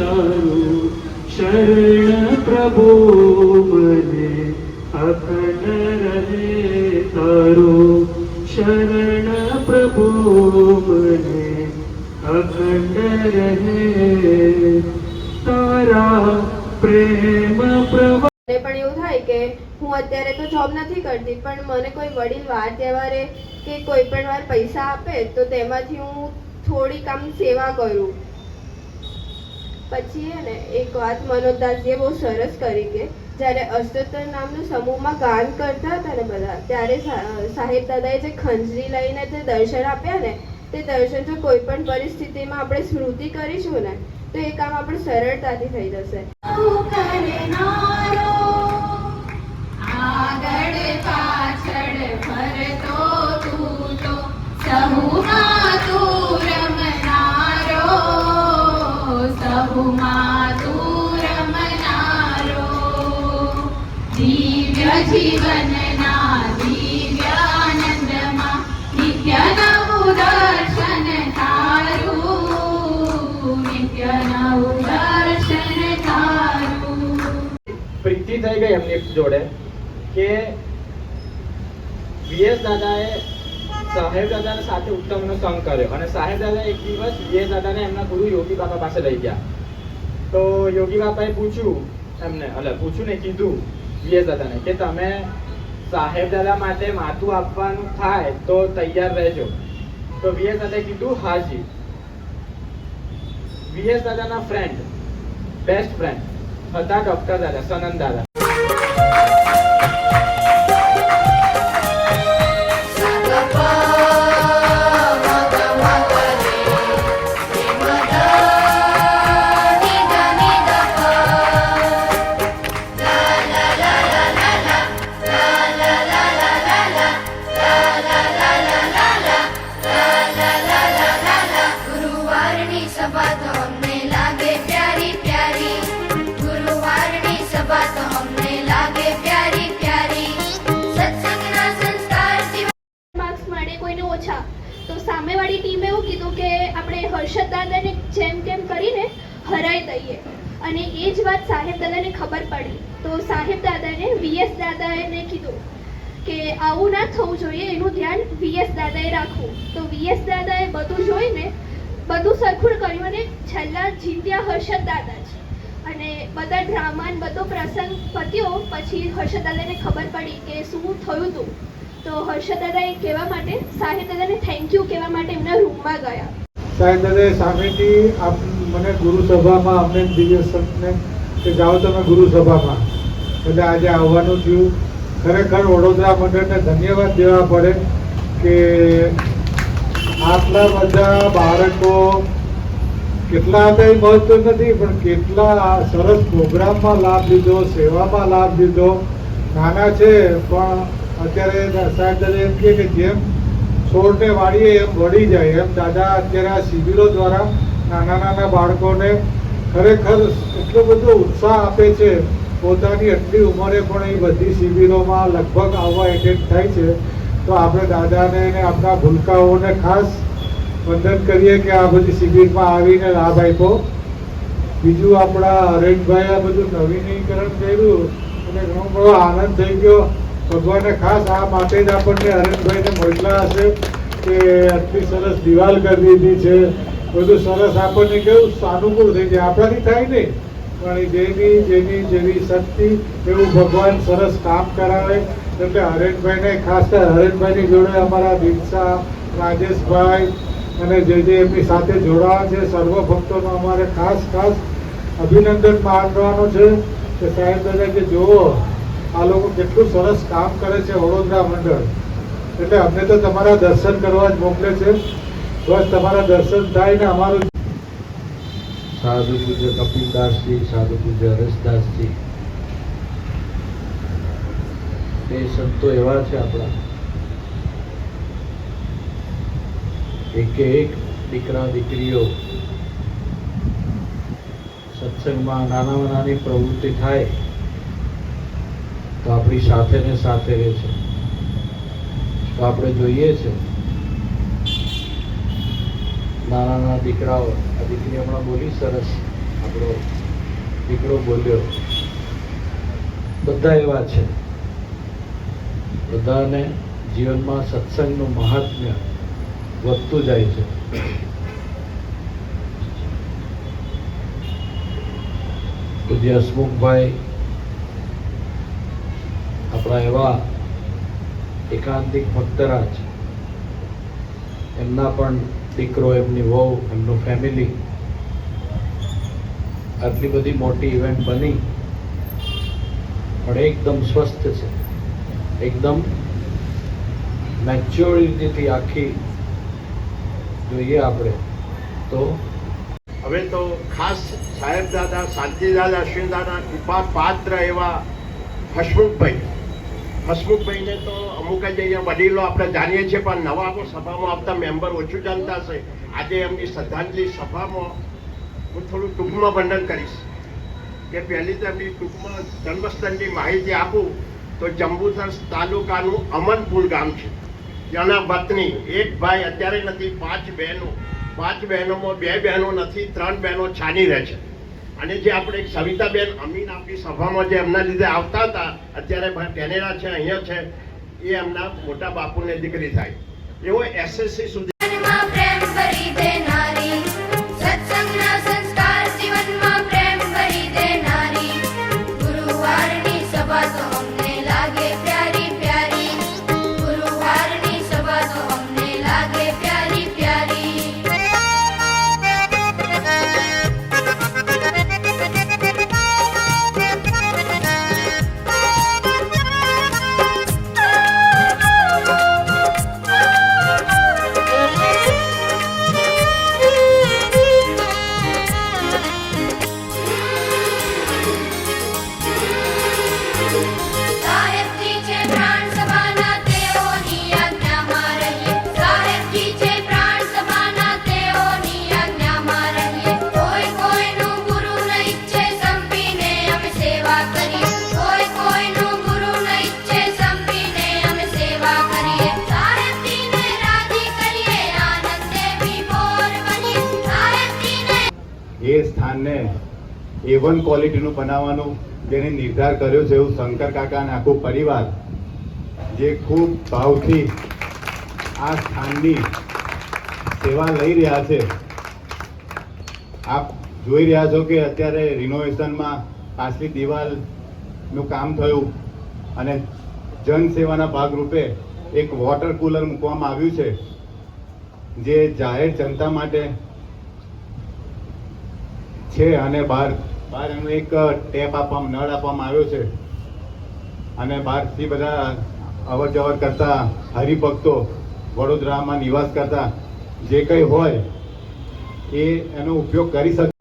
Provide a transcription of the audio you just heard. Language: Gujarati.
તારું શરણ પ્રભુ મને અખંડ રહે તારું શરણ પ્રભુ મને અખંડ રહે તારા પ્રેમ પ્રભુ. પણ એવું થાય કે હું અત્યારે તો જોબ નથી કરતી, પણ મને કોઈ વડીલ વાર તહેવારે કે કોઈ પણ વાર પૈસા આપે તો તેમાંથી હું થોડીક આમ સેવા કરું. પછી હે ને એક વાત મનોજદાસજીએ બહુ સરસ કરી કે જ્યારે અષ્ટોત્તર નામનું સમૂહમાં ગાન કરતા હતા ને બધા, ત્યારે સાહેબ દાદાએ જે ખંજરી લઈને જે દર્શન આપ્યા ને, તે દર્શન જો કોઈ પણ પરિસ્થિતિમાં આપણે સ્મૃતિ કરીશું ને તો એ કામ આપણે સરળતાથી થઈ જશે. આગળ પાછળ ફરતો તું તો સહુમાં તું રમનારો, સહુમાં તું રમનારો, દિવ્ય જીવનના દિવ્યાનંદમાં નિત્ય નવું દર્શન તારું, નિત્ય નવું દર્શન તારું. પ્રીતિ થઈ ગઈ એમની જોડે કે વીએસ દાદાએ સાહેબ દાદાને સાથે ઉત્તમનો સંગ કર્યો અને સાહેબ દાદા એક દિવસ વીએસ દાદાને એમના ગુરુ યોગી બાપા પાસે લઈ ગયા. તો યોગી બાપાએ પૂછ્યું ને કીધું વીએસ દાદાને કે તમે સાહેબ દાદા માટે માથું આપવાનું થાય તો તૈયાર રહેજો. તો વીએસ દાદાએ કીધું હાજી. વીએસ દાદાના ફ્રેન્ડ, બેસ્ટ ફ્રેન્ડ હતા ડોક્ટર દાદા, સનંદ દાદા. ગુરુવારની સભા તો અમને લાગે પ્યારી પ્યારી, ગુરુવારની સભા તો અમને લાગે પ્યારી પ્યારી. સત્સંગના સંસ્કાર માર્ક્સ મળે કોઈને ઓછા તો સામેવાળી ટીમે એવું કીધું કે આપણે હર્ષદ દાદાને જેમ તેમ કરીને હરાઈ દઈએ, અને એ જ વાત સાહેબ દાદાને ખબર પડી. તો સાહેબ દાદાને વીએસ દાદાને કીધું કે આવું ના થવું જોઈએ, એનું ધ્યાન વીએસ દાદાએ રાખવું. તો વીએસ દાદાએ બધું જોઈને બધું સરખું કર્યું અને છેલ્લા જીત્યા હર્ષદ દાદા જ. અને બધા ડ્રામા ને બધો પ્રસંગ પત્યો પછી હર્ષદ દાદાને ખબર પડી કે શું થયું હતું. તો હર્ષદ દાદાએ કહેવા માટે સાહેબ દાદાને થેન્ક યુ કહેવા માટે એમના રૂમમાં ગયા. સાહેબ દાદાએ સામેથી મને ગુરુસભામાં અમને દિવ્ય સંતને કે જાઓ તમે ગુરુસભામાં, એટલે આજે આવવાનું થયું. ખરેખર વડોદરા મંડળને ધન્યવાદ દેવા પડે કે આટલા બધા બાળકો કેટલા હતા એ મહત્વ નથી, પણ કેટલા સરસ પ્રોગ્રામમાં લાભ લીધો, સેવામાં લાભ લીધો. નાના છે પણ અત્યારે સાહેબ દાદા એમ કે જેમ છોડને વાળીએ એમ વળી જાય, એમ દાદા અત્યારે આ શિબિરો દ્વારા નાના નાના બાળકોને ખરેખર એટલો બધો ઉત્સાહ આપે છે. પોતાની આટલી ઉંમરે પણ એ બધી શિબિરોમાં લગભગ આવવા એટેન્ડ થાય છે. તો આપણે દાદાને અને આપણા ભૂલકાઓને ખાસ વંદન કરીએ કે આ બધી શિબિરમાં આવીને લાભ આપ્યો. બીજું આપણા હરેશભાઈ આ બધું નવીનીકરણ કર્યું અને ઘણો બધો આનંદ થઈ ગયો. ભગવાને ખાસ આ માટે જ આપણને હરેશભાઈને મળ્યા હશે કે આટલી સરસ દિવાલ કરી દીધી છે, બધું સરસ આપણને કેવું સાનુકૂળ થઈ જાય. આપણાથી થાય નહીં પણ જેવી શક્તિ એવું ભગવાન સરસ કામ કરાવે. એટલે હરેશભાઈને ખાસ હરેશભાઈની જોડે અમારા દીક્ષા, રાજેશભાઈ અને જે એમની સાથે જોડાવા છે સર્વ ભક્તોનો અમારે ખાસ અભિનંદન માનવાનો છે કે સાહેબ દાદા કે જુઓ આ લોકો કેટલું સરસ કામ કરે છે વડોદરા મંડળ. એટલે અમને તો તમારા દર્શન કરવા જ મોકલે છે. બસ તમારા દર્શન થાય ને અમારું. સાધુ પૂજ્ય કપિલદાસજી, સાધુ પૂજ્ય હરેશદાસજી, એ સંતો એવા છે આપણા, એક દીકરા દીકરીઓ સત્સંગમાં નાનામાં નાની પ્રવૃત્તિ થાય તો આપણી સાથે ને સાથે રહે છે. તો આપણે જોઈએ છે નાના નાના દીકરાઓ, આ દીકરી હમણાં બોલી સરસ આપણો દીકરો બોલ્યો, બધા એવા છે. બધાને જીવનમાં સત્સંગનું મહાત્મ્ય વધતું જાય છે. પૂજ્ય હસમુખભાઈ આપણા એવા એકાંતિક ભક્તરાજ, એમના પણ દીકરો, એમની વહુ, એમનું ફેમિલી, આટલી બધી મોટી ઇવેન્ટ બની પણ એકદમ સ્વસ્થ છે, એકદમ મેચ્યોરિટીથી આખી જોઈએ આપણે તો. હવે તો ખાસ સાહેબ દાદા, શાંતિદાદા, અશ્વિન દાદા કૃપા પાત્ર એવા હસમુખભાઈને તો અમુક જ અહીંયા વડીલો આપણે જાણીએ છીએ, પણ નવા સભામાં આવતા મેમ્બર ઓછું જાણતા હશે. આજે એમની શ્રદ્ધાંજલિ સભામાં હું થોડું ટૂંકમાં વર્ણન કરીશ કે પહેલી તો એમની ટૂંકમાં જન્મસ્થળની માહિતી આપું તો જંબુસર તાલુકાનું અમનપુર ગામ છે. જેના વતની એક ભાઈ અત્યારે નથી, 5 બહેનો. 5 બહેનોમાં 2 બહેનો નથી, 3 બહેનો છાની રહે છે. અને જે આપણે એક સવિતાબેન અમીન આપણી સભામાં જે એમના લીધે આવતા હતા, અત્યારે કેનેડા છે, અહીંયા છે, એ એમના મોટા બાપુને દીકરી થાય. એવો SSC સુધી જીવનમાં પ્રેમ ભરી દેનારી, સત્સંગના સંસ્કાર જીવનમાં પ્રેમ ભરી દેનારી, ગુરુવારની સભા તો અમને લાગે પ્યારી પ્યારી, ગુરુવારની સભા તો અમને લાગે પ્યારી પ્યારી. સાહેબજી છે પ્રાણ સભાના, તેઓની આજ્ઞામાં રહીએ. સાહેબજી છે પ્રાણ સભાના, તેઓની આજ્ઞામાં રહીએ. કોઈ કોઈનું ગુરુ ન ઈચ્છે, સંપીને અમે સેવા કરીએ. કોઈ કોઈનું ગુરુ ન ઈચ્છે, સંપીને અમે સેવા કરીએ. સાહેબજીને રાજી કરીએ, આનંદે વિભોર બનીએ. સાહેબજીને એ સ્થાનને A1 ક્વોલિટીનું બનાવવાનું જેને નિર્ધાર કર્યો છે, એવું શંકર કાકા અને આખો પરિવાર જે ખૂબ ભાવથી આ સ્થાનની સેવા લઈ રહ્યા છે. આપ જોઈ રહ્યા છો કે અત્યારે રિનોવેશનમાં પાછલી દિવાલનું કામ થયું અને જનસેવાના ભાગરૂપે એક વોટર કુલર મૂકવામાં આવ્યું છે, જે જાહેર જનતા માટે છે. અને બહાર એનું એક ટેપ નળ આપવામાં આવ્યો છે. અને બહારથી બધા અવર જવર કરતા હરિભક્તો, વડોદરામાં નિવાસ કરતા જે કંઈ હોય એ એનો ઉપયોગ કરી શકે.